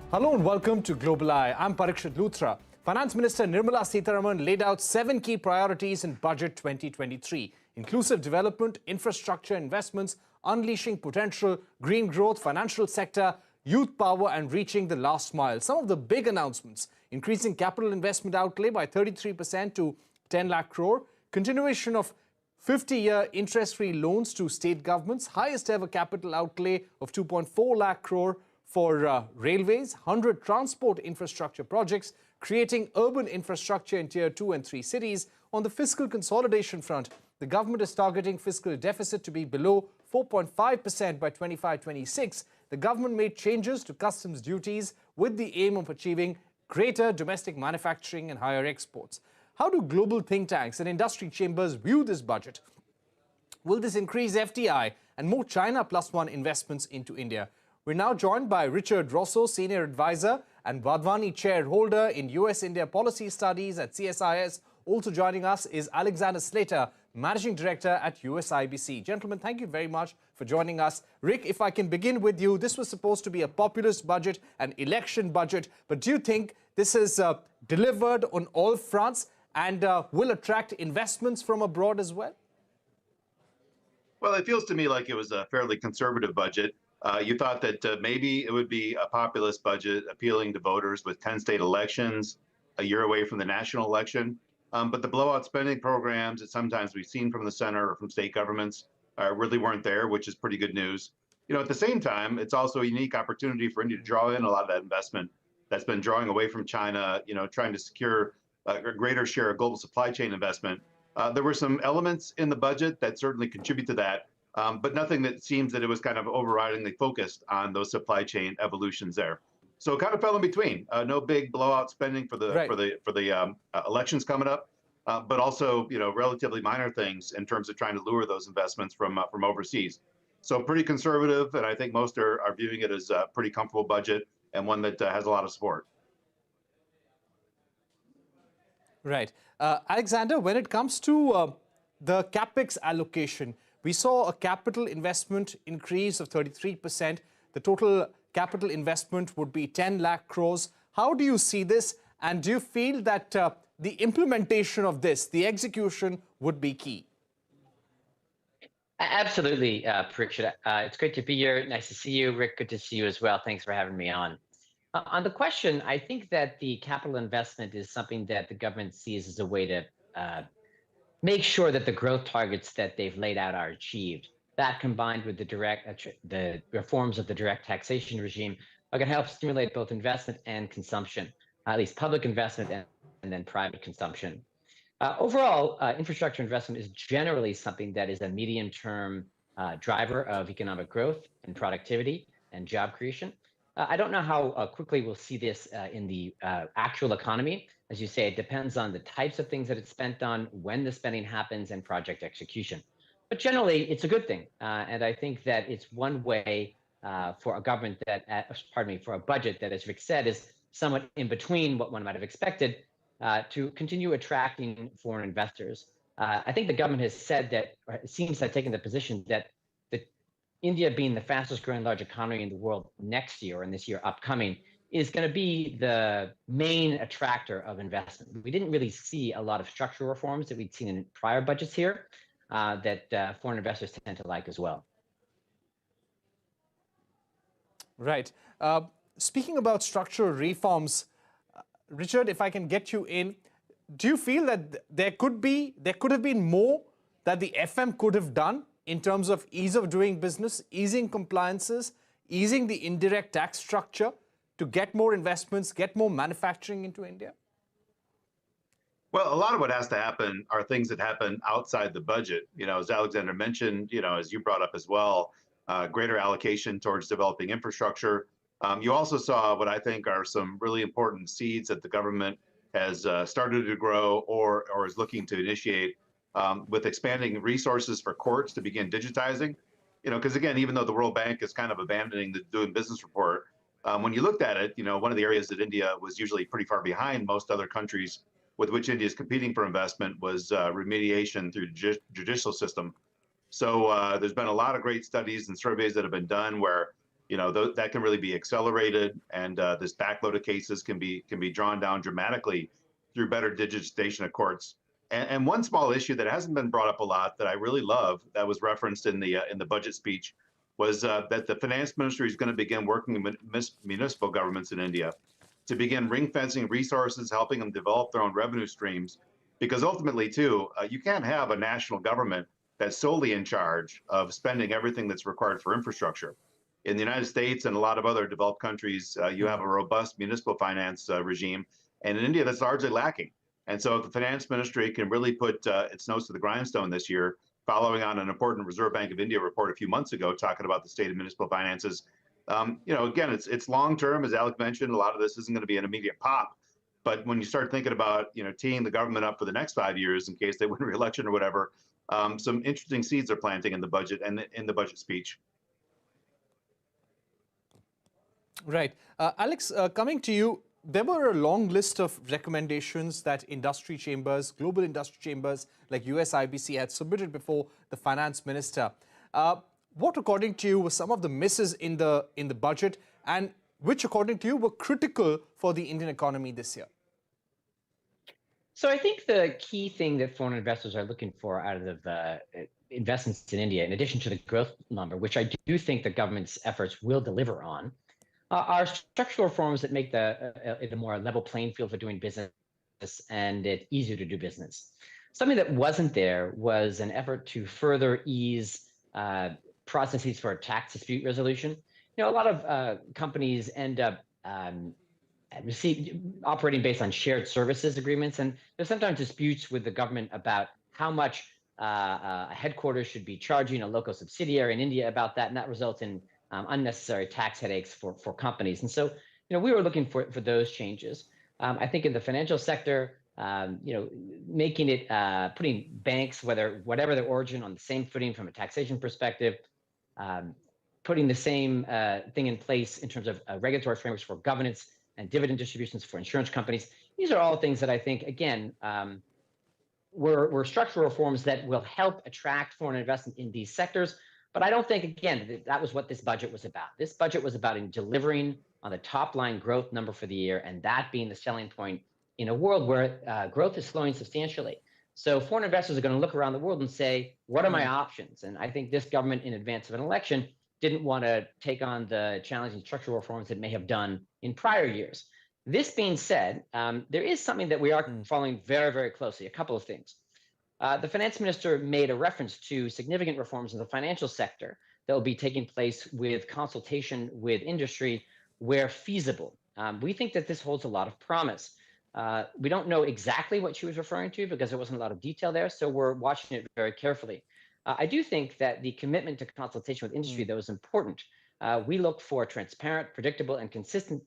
Hello and welcome to Global Eye. I'm Parikshit Luthra. Finance Minister Nirmala Sitharaman laid out 7 key priorities in Budget 2023. Inclusive development, infrastructure investments, unleashing potential, green growth, financial sector, youth power and reaching the last mile. Some of the big announcements: increasing capital investment outlay by 33% to 10 lakh crore, continuation of 50-year interest-free loans to state governments, highest ever capital outlay of 2.4 lakh crore for railways, 100 transport infrastructure projects, creating urban infrastructure in Tier 2 and 3 cities. On the fiscal consolidation front, the government is targeting fiscal deficit to be below 4.5% by 25-26. The government made changes to customs duties with the aim of achieving greater domestic manufacturing and higher exports. How do global think tanks and industry chambers view this budget? Will this increase FDI and more China +1 investments into India? We're now joined by Richard Rossow, Senior Advisor and Vadvani Chairholder in US-India Policy Studies at CSIS. Also joining us is Alexander Slater, Managing Director at USIBC. Gentlemen, thank you very much for joining us. Rick, if I can begin with you, this was supposed to be a populist budget, an election budget, but do you think this is delivered on all fronts and will attract investments from abroad as well? Well, it feels to me like it was a fairly conservative budget. You thought that maybe it would be a populist budget appealing to voters with 10 state elections a year away from the national election. But the blowout spending programs that sometimes we've seen from the center or from state governments really weren't there, which is pretty good news. You know, at the same time, it's also a unique opportunity for India to draw in a lot of that investment that's been drawing away from China, you know, trying to secure a greater share of global supply chain investment. There were some elements in the budget that certainly contribute to that. But nothing that seems that it was kind of overridingly focused on those supply chain evolutions there. So it kind of fell in between. No big blowout spending for the elections coming up, but also relatively minor things in terms of trying to lure those investments from overseas. So pretty conservative, and I think most are viewing it as a pretty comfortable budget and one that has a lot of support. Right, Alexander. When it comes to the capex allocation, we saw a capital investment increase of 33%. The total capital investment would be 10 lakh crores. How do you see this? And do you feel that the implementation of this, the execution, would be key? Absolutely, Parikshit. It's great to be here. Nice to see you. Rick, good to see you as well. Thanks for having me on. On the question, I think that the capital investment is something that the government sees as a way to make sure that the growth targets that they've laid out are achieved. That, combined with the reforms of the direct taxation regime, are going to help stimulate both investment and consumption, at least public investment and then private consumption. Overall, infrastructure investment is generally something that is a medium-term driver of economic growth and productivity and job creation. I don't know how quickly we'll see this in the actual economy. As you say, it depends on the types of things that it's spent on, when the spending happens, and project execution. But generally, it's a good thing. And I think that it's one way for a government that, for a budget that, as Rick said, is somewhat in between what one might have expected to continue attracting foreign investors. I think the government has said that, or it seems to have taken the position that India, being the fastest growing large economy in the world next year and this year upcoming, is going to be the main attractor of investment. We didn't really see a lot of structural reforms that we'd seen in prior budgets here that foreign investors tend to like as well. Right. Speaking about structural reforms, Richard, if I can get you in, do you feel that there could have been more that the FM could have done in terms of ease of doing business, easing compliances, easing the indirect tax structure to get more investments, get more manufacturing into India? Well, a lot of what has to happen are things that happen outside the budget. You know, as Alexander mentioned, as you brought up as well, greater allocation towards developing infrastructure. You also saw what I think are some really important seeds that the government has started to grow or is looking to initiate with expanding resources for courts to begin digitizing. Because again, even though the World Bank is kind of abandoning the doing business report, when you looked at it, one of the areas that India was usually pretty far behind most other countries with which India is competing for investment was remediation through the judicial system. So there's been a lot of great studies and surveys that have been done where that can really be accelerated, and this backload of cases can be drawn down dramatically through better digitization of courts. And one small issue that hasn't been brought up a lot that I really love, that was referenced in the budget speech, was that the finance ministry is going to begin working with municipal governments in India to begin ring fencing resources, helping them develop their own revenue streams. Because ultimately, too, you can't have a national government that's solely in charge of spending everything that's required for infrastructure. In the United States and a lot of other developed countries, you have a robust municipal finance regime, and in India, that's largely lacking. And so if the finance ministry can really put its nose to the grindstone this year, following on an important Reserve Bank of India report a few months ago talking about the state of municipal finances, again, it's long term, as Alec mentioned. A lot of this isn't going to be an immediate pop, but when you start thinking about teeing the government up for the next 5 years in case they win re-election or whatever, some interesting seeds are planting in the budget and in the budget speech. Right. Alex, coming to you, there were a long list of recommendations that industry chambers, global industry chambers like US IBC had submitted before the finance minister. What, according to you, were some of the misses in the budget, and which, according to you, were critical for the Indian economy this year? So I think the key thing that foreign investors are looking for out of investments in India, in addition to the growth number, which I do think the government's efforts will deliver on, are structural reforms that make it a more level playing field for doing business and it easier to do business. Something that wasn't there was an effort to further ease processes for tax dispute resolution. A lot of companies end up operating based on shared services agreements, and there's sometimes disputes with the government about how much a headquarters should be charging a local subsidiary in India about that, and that results in unnecessary tax headaches for companies. And so, we were looking for those changes. I think in the financial sector, making it, putting banks, whatever their origin, on the same footing from a taxation perspective, putting the same thing in place in terms of regulatory frameworks for governance and dividend distributions for insurance companies. These are all things that I think, again, were structural reforms that will help attract foreign investment in these sectors. But I don't think, again, that was what this budget was about. This budget was about delivering on the top line growth number for the year, and that being the selling point in a world where growth is slowing substantially. So foreign investors are going to look around the world and say, what are my options? And I think this government, in advance of an election, didn't want to take on the challenging structural reforms it may have done in prior years. This being said, there is something that we are following very, very closely, a couple of things. The finance minister made a reference to significant reforms in the financial sector that will be taking place with consultation with industry where feasible. We think that this holds a lot of promise. We don't know exactly what she was referring to because there wasn't a lot of detail there, so we're watching it very carefully. I do think that the commitment to consultation with industry, though, is important. We look for transparent, predictable, and consistent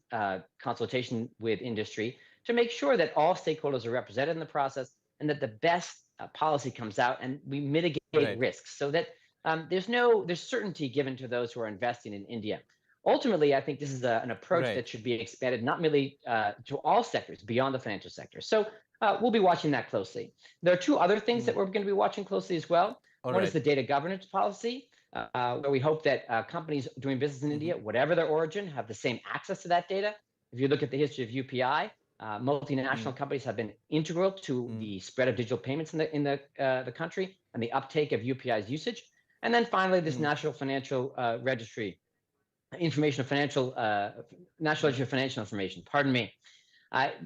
consultation with industry to make sure that all stakeholders are represented in the process and that the best policy comes out and we mitigate risks so that there's certainty given to those who are investing in India. Ultimately, I think this is an approach that should be expanded not merely to all sectors beyond the financial sector. So we'll be watching that closely. There are two other things that we're going to be watching closely as well. One is the data governance policy, where we hope that companies doing business in India, whatever their origin, have the same access to that data. If you look at the history of UPI, multinational companies have been integral to the spread of digital payments in the country and the uptake of UPI's usage. And then finally, this National Financial Registry, National Register of Financial Information. Pardon me.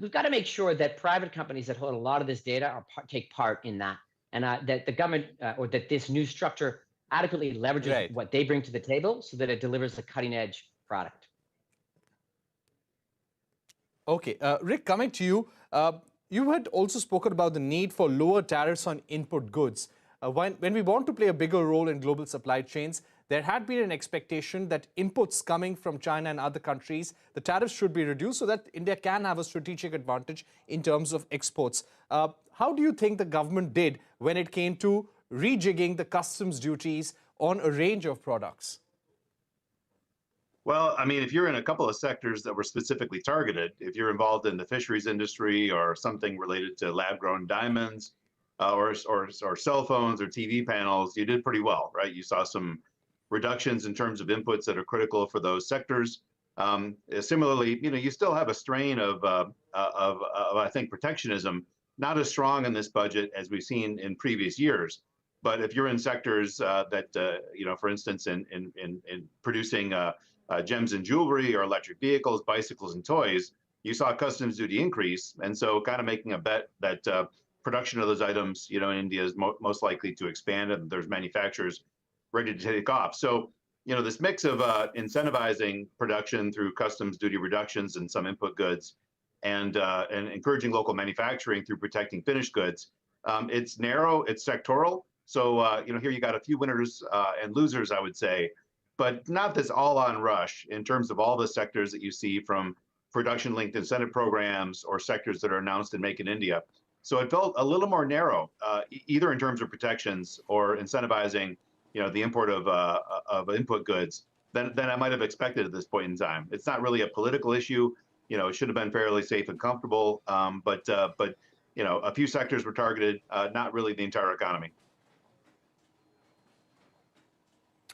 We've got to make sure that private companies that hold a lot of this data take part in that, and that the government or that this new structure adequately leverages what they bring to the table so that it delivers a cutting-edge product. Okay, Rick, coming to you, you had also spoken about the need for lower tariffs on input goods. When we want to play a bigger role in global supply chains, there had been an expectation that inputs coming from China and other countries, the tariffs should be reduced so that India can have a strategic advantage in terms of exports. How do you think the government did when it came to rejigging the customs duties on a range of products? Well, I mean, if you're in a couple of sectors that were specifically targeted, if you're involved in the fisheries industry or something related to lab-grown diamonds or cell phones or TV panels, you did pretty well, right? You saw some reductions in terms of inputs that are critical for those sectors. Similarly, you still have a strain of I think, protectionism, not as strong in this budget as we've seen in previous years. But if you're in sectors that, for instance, in producing gems and jewelry or electric vehicles, bicycles and toys, you saw customs duty increase. And so kind of making a bet that production of those items, in India is most likely to expand, and there's manufacturers ready to take off. So, this mix of incentivizing production through customs duty reductions and some input goods and encouraging local manufacturing through protecting finished goods, it's narrow, it's sectoral. So, here you got a few winners and losers, I would say, but not this all-on rush in terms of all the sectors that you see, from production-linked incentive programs or sectors that are announced in Make in India. So it felt a little more narrow, either in terms of protections or incentivizing, the import of input goods than I might have expected at this point in time. It's not really a political issue. It should have been fairly safe and comfortable, but a few sectors were targeted, not really the entire economy.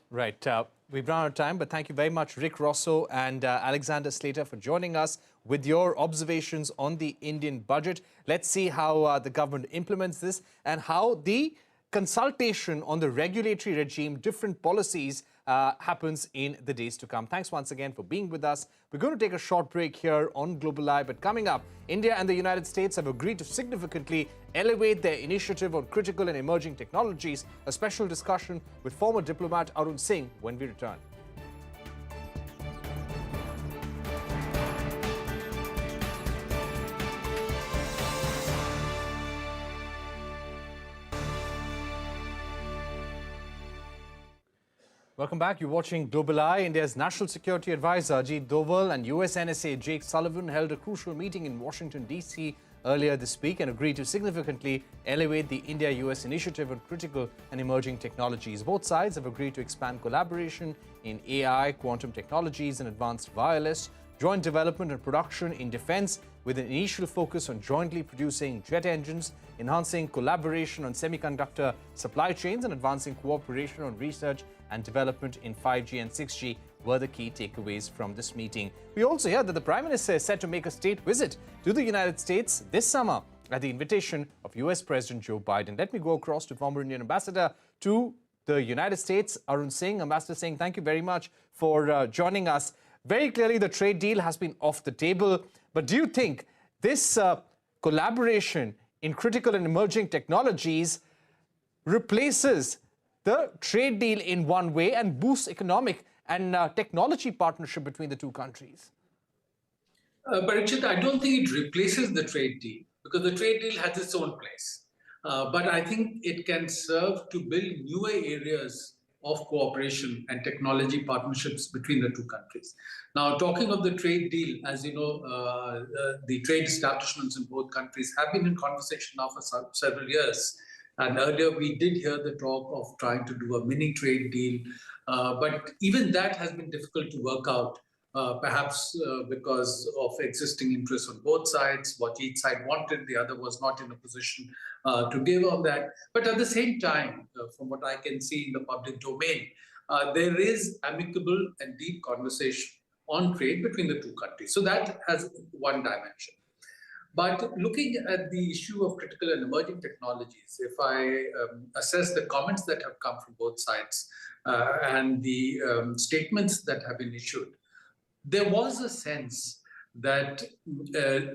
Right. We've run out of time, but thank you very much, Rick Rossow and Alexander Slater, for joining us with your observations on the Indian budget. Let's see how the government implements this and how the consultation on the regulatory regime, different policies, happens in the days to come. Thanks once again for being with us. We're going to take a short break here on Global Eye, but coming up, India and the United States have agreed to significantly elevate their initiative on critical and emerging technologies. A special discussion with former diplomat Arun Singh when we return. Welcome back. You're watching Global Eye. India's National Security Advisor Ajit Doval and US NSA Jake Sullivan held a crucial meeting in Washington, D.C. earlier this week and agreed to significantly elevate the India-U.S. Initiative on critical and emerging technologies. Both sides have agreed to expand collaboration in AI, quantum technologies and advanced wireless, joint development and production in defense, with an initial focus on jointly producing jet engines, enhancing collaboration on semiconductor supply chains and advancing cooperation on research and development in 5G and 6G were the key takeaways from this meeting. We also hear that the Prime Minister is set to make a state visit to the United States this summer at the invitation of US President Joe Biden. Let me go across to former Indian Ambassador to the United States, Arun Singh. Ambassador Singh, thank you very much for joining us. Very clearly, the trade deal has been off the table, but do you think this collaboration in critical and emerging technologies replaces the trade deal in one way and boosts economic and technology partnership between the two countries? Parikshit, I don't think it replaces the trade deal, because the trade deal has its own place. But I think it can serve to build newer areas of cooperation and technology partnerships between the two countries. Now, talking of the trade deal, as you know, the trade establishments in both countries have been in conversation now for several years. And earlier, we did hear the talk of trying to do a mini trade deal. But even that has been difficult to work out, perhaps because of existing interests on both sides. What each side wanted, the other was not in a position to give on that. But at the same time, from what I can see in the public domain, there is amicable and deep conversation on trade between the two countries. So that has one dimension. But looking at the issue of critical and emerging technologies, if I assess the comments that have come from both sides and the statements that have been issued, there was a sense that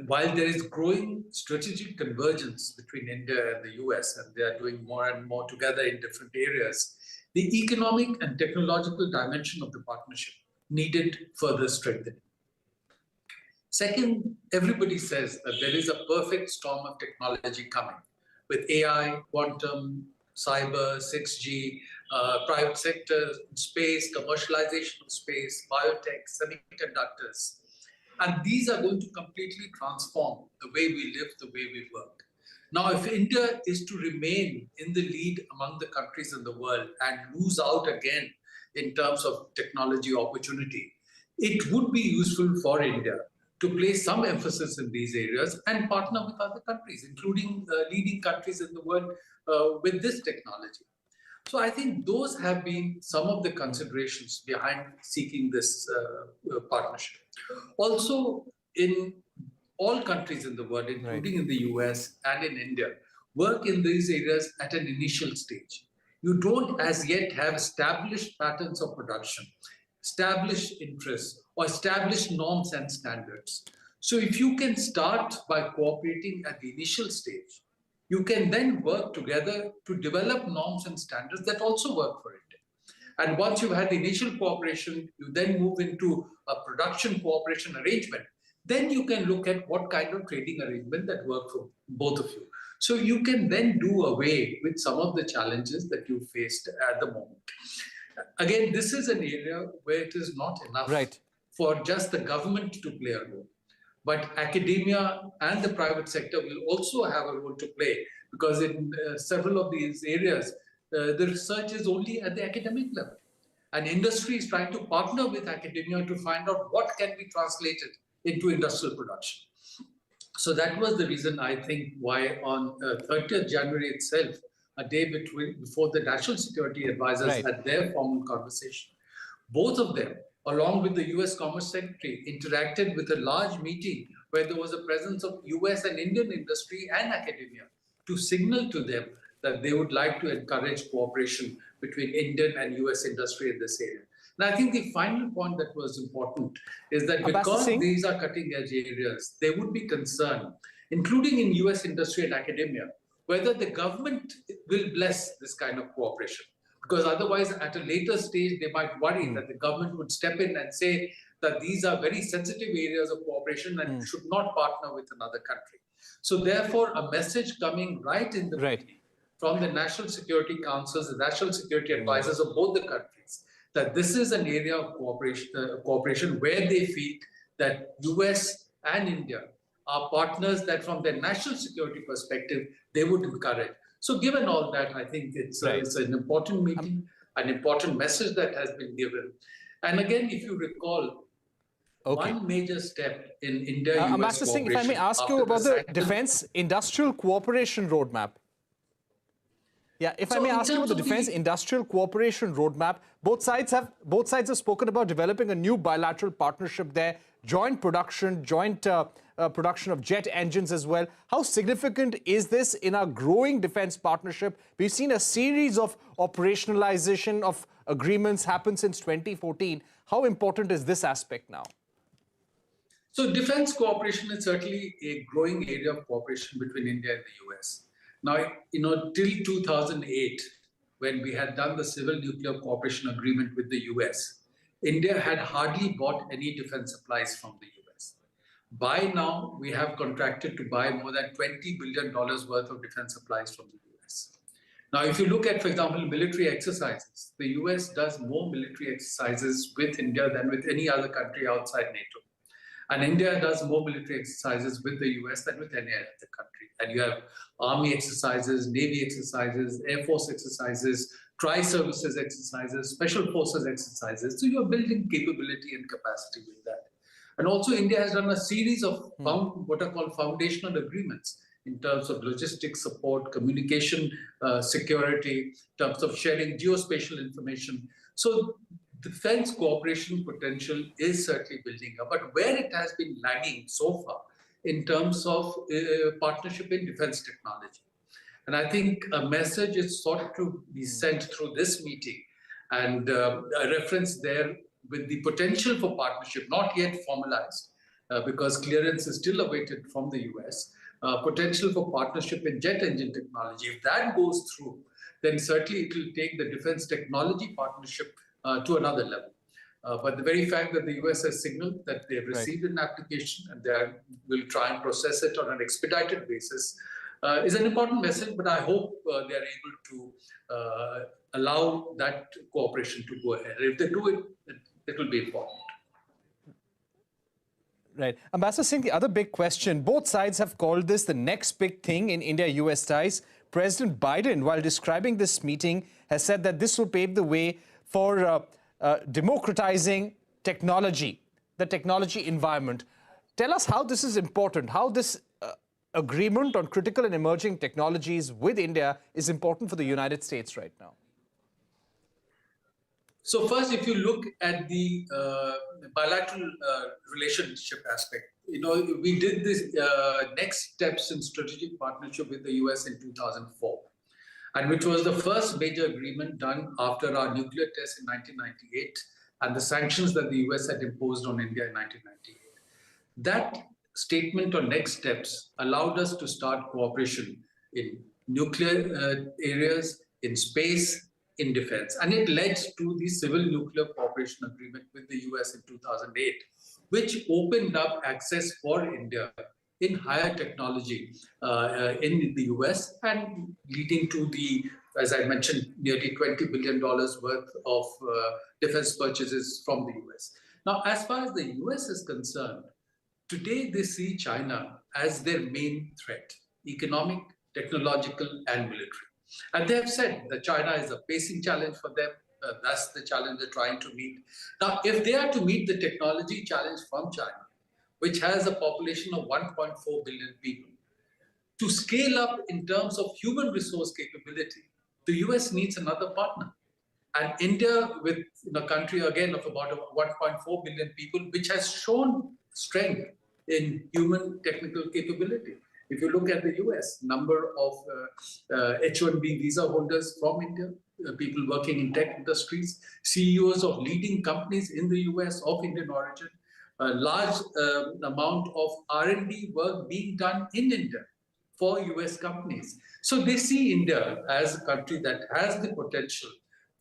while there is growing strategic convergence between India and the US, and they are doing more and more together in different areas, the economic and technological dimension of the partnership needed further strengthening. Second, everybody says that there is a perfect storm of technology coming with AI, quantum, cyber, 6G, private sector, space, commercialization of space, biotech, semiconductors. And these are going to completely transform the way we live, the way we work. Now, if India is to remain in the lead among the countries in the world and lose out again in terms of technology opportunity, it would be useful for India to place some emphasis in these areas and partner with other countries, including leading countries in the world with this technology. So I think those have been some of the considerations behind seeking this partnership. Also, in all countries in the world, including in the US and in India, work in these areas at an initial stage. You don't as yet have established patterns of production, established interests, or established norms and standards. So if you can start by cooperating at the initial stage, you can then work together to develop norms and standards that also work for India. And once you've had the initial cooperation, you then move into a production cooperation arrangement. Then you can look at what kind of trading arrangement that work for both of you. So you can then do away with some of the challenges that you faced at the moment. Again, this is an area where it is not enough for just the government to play a role. But academia and the private sector will also have a role to play, because in several of these areas, the research is only at the academic level. And industry is trying to partner with academia to find out what can be translated into industrial production. So that was the reason, I think, why on 30th January itself, a day before the National Security Advisors had their formal conversation, both of them, along with the US Commerce Secretary, interacted with a large meeting where there was a presence of US and Indian industry and academia to signal to them that they would like to encourage cooperation between Indian and US industry in this area. And I think the final point that was important is that because these are cutting-edge areas, there would be concern, including in US industry and academia, whether the government will bless this kind of cooperation. Because otherwise, at a later stage, they might worry that the government would step in and say that these are very sensitive areas of cooperation and should not partner with another country. So therefore, a message coming right in the beginning from the National Security Councils, the National Security Advisors of both the countries, that this is an area of cooperation where they feel that US and India are partners that from their national security perspective, they would encourage. So given all that, I think it's an important meeting, an important message that has been given. And again, if you recall, one major step in India-U.S. Ambassador Singh, if I may ask you about the Defense Industrial Cooperation Roadmap. Yeah, if I may ask you about the Defense Industrial Cooperation Roadmap, both sides have spoken about developing a new bilateral partnership there, joint production, production of jet engines as well. How significant is this in our growing defense partnership? We've seen a series of operationalization of agreements happen since 2014. How important is this aspect now? So defense cooperation is certainly a growing area of cooperation between India and the US. Now, till 2008, when we had done the Civil Nuclear Cooperation Agreement with the US, India had hardly bought any defense supplies from the US. By now, we have contracted to buy more than $20 billion worth of defense supplies from the US. Now, if you look at, for example, military exercises, the US does more military exercises with India than with any other country outside NATO. And India does more military exercises with the US than with any other country. And you have Army exercises, Navy exercises, Air Force exercises, tri-services exercises, Special Forces exercises. So you're building capability and capacity with that. And also India has done a series of what are called foundational agreements in terms of logistics support, communication security, in terms of sharing geospatial information. So defense cooperation potential is certainly building up, but where it has been lagging so far in terms of partnership in defense technology. And I think a message is sought to be sent through this meeting, and a reference there with the potential for partnership, not yet formalized, because clearance is still awaited from the US, potential for partnership in jet engine technology. If that goes through, then certainly it will take the defense technology partnership to another level. But the very fact that the US has signaled that they have received an application and they will try and process it on an expedited basis is an important message, but I hope they are able to allow that cooperation to go ahead. If they do it, it will be important. Right. Ambassador Singh, the other big question, both sides have called this the next big thing in India-US ties. President Biden, while describing this meeting, has said that this will pave the way for democratizing technology, the technology environment. Tell us how this is important, how this agreement on critical and emerging technologies with India is important for the United States right now. So first, if you look at the bilateral relationship aspect, we did this next steps in strategic partnership with the US in 2004, and which was the first major agreement done after our nuclear test in 1998 and the sanctions that the US had imposed on India in 1998. That statement on next steps allowed us to start cooperation in nuclear areas, in space, in defense. And it led to the Civil Nuclear Cooperation Agreement with the US in 2008, which opened up access for India in higher technology in the US and leading to the, as I mentioned, nearly $20 billion worth of defense purchases from the US. Now, as far as the US is concerned, today they see China as their main threat, economic, technological, and military. And they have said that China is a pacing challenge for them. That's the challenge they're trying to meet. Now, if they are to meet the technology challenge from China, which has a population of 1.4 billion people, to scale up in terms of human resource capability, the US needs another partner. And India, with a country, again, of about 1.4 billion people, which has shown strength in human technical capability. If you look at the US, number of H-1B visa holders from India, people working in tech industries, CEOs of leading companies in the US of Indian origin, a large amount of R&D work being done in India for US companies. So they see India as a country that has the potential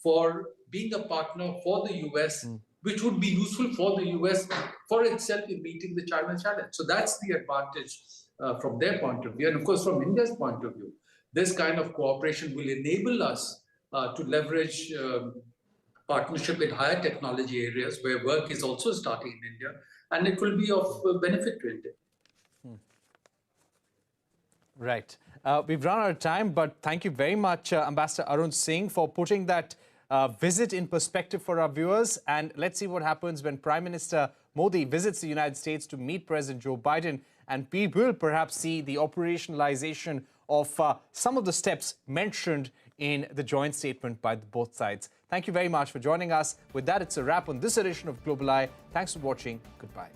for being a partner for the US, which would be useful for the US for itself in meeting the China challenge. So that's the advantage from their point of view. And of course, from India's point of view, this kind of cooperation will enable us to leverage partnership in higher technology areas where work is also starting in India, and it will be of benefit to India. Right. We've run out of time, but thank you very much, Ambassador Arun Singh, for putting that visit in perspective for our viewers. And let's see what happens when Prime Minister Modi visits the United States to meet President Joe Biden. And we will perhaps see the operationalization of some of the steps mentioned in the joint statement by both sides. Thank you very much for joining us. With that, it's a wrap on this edition of Global Eye. Thanks for watching. Goodbye.